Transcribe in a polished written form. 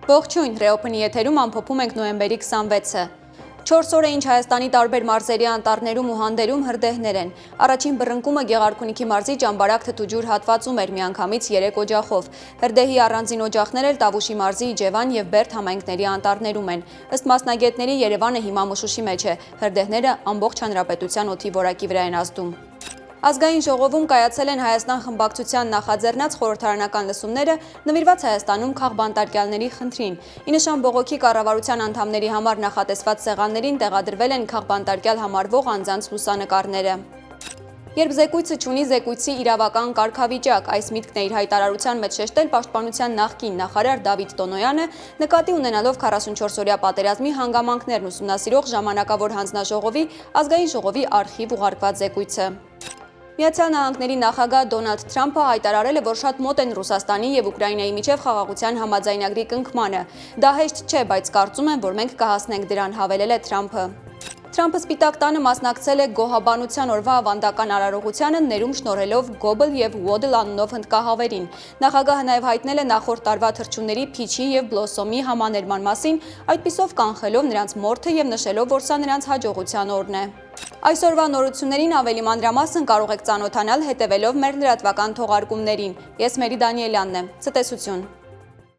Ողջույն, Reopen-ի եթերում ամփոփում ենք նոյեմբերի 26-ը։ 4 օր է ինչ Հայաստանի տարբեր մարզերի անտառներում ու հանդերում հրդեհներ են։ Առաջին բռնկումը Գեղարքունիքի մարզի Ճամբարակ Թթուջուր հատվածում էր միանգամից 3 օջախով։ Հրդեհի առանձին օջախներ էլ Տավուշի մարզի Իջևան եւ Բերդ համայնքների անտառներում են։ Ըստ մասնագետների Երևանը հիմա մշուշի մեջ է։ Հրդեհները ամբողջ հանրապետության օդի որակի վրա են ազդում։ Ազգային ժողովում կայացել են Հայաստան խմբակցության նախաձեռնած խորհրդարանական լսումները նվիրված Հայաստանում քաղբանտարկյալների խնդրին։ Ի նշան բողոքի կառավարության անդամների համար նախատեսված սեղաններին տեղադրվել են քաղբանտարկյալ համարվող անձանց լուսանկարները։ Երբ զեկույցը չունի զեկույցի իրավական կարգավիճակ, այս միտքն է իր հայտարարության մեջ շեշտել Պաշտպանության նախկին նախարար Դավիթ Տոնոյանը, նկատի ունենալով 44-օրյա պատերազմի հանգամանքներն ուսումնասիրող ժամանակավոր հանձնաժողովի ազգային ժողովի արխիվ ուղարկված զեկույցը։ Միացյալ Նահանգների նախագահ Դոնալդ Թրամփը հայտարարել է, որ շատ մոտ են Ռուսաստանի եւ Ուկրաինայի միջև խաղաղության համաձայնագրի կնքմանը։ Դա հեշտ չէ, բայց կարծում եմ, որ մենք կհասնենք դրան, հավելել է Թրամփը։ Թրամփը Սպիտակ տանը մասնակցել է Գոհաբանության օրվա ավանդական արարողությանը, ներում շնորհելով Գոբլ եւ Ուոդլ անունով հնդկահավերին։ Նախագահը նաեւ հայտնել է նախորդ տարվա թռչունների Փիչի եւ Բլոսոմի համաներման մասին, այդպիսով կանխելով նրանց մորթը եւ նշելով, որ սա նրանց հաջողության օրն է։ Այսօրվա նորություններին ավելի մանրամասն կարող եք ծանոթանալ հետևելով մեր լրատվական թողարկումներին։ Ես Մերի Դանիելյանն եմ։ Ցտեսություն։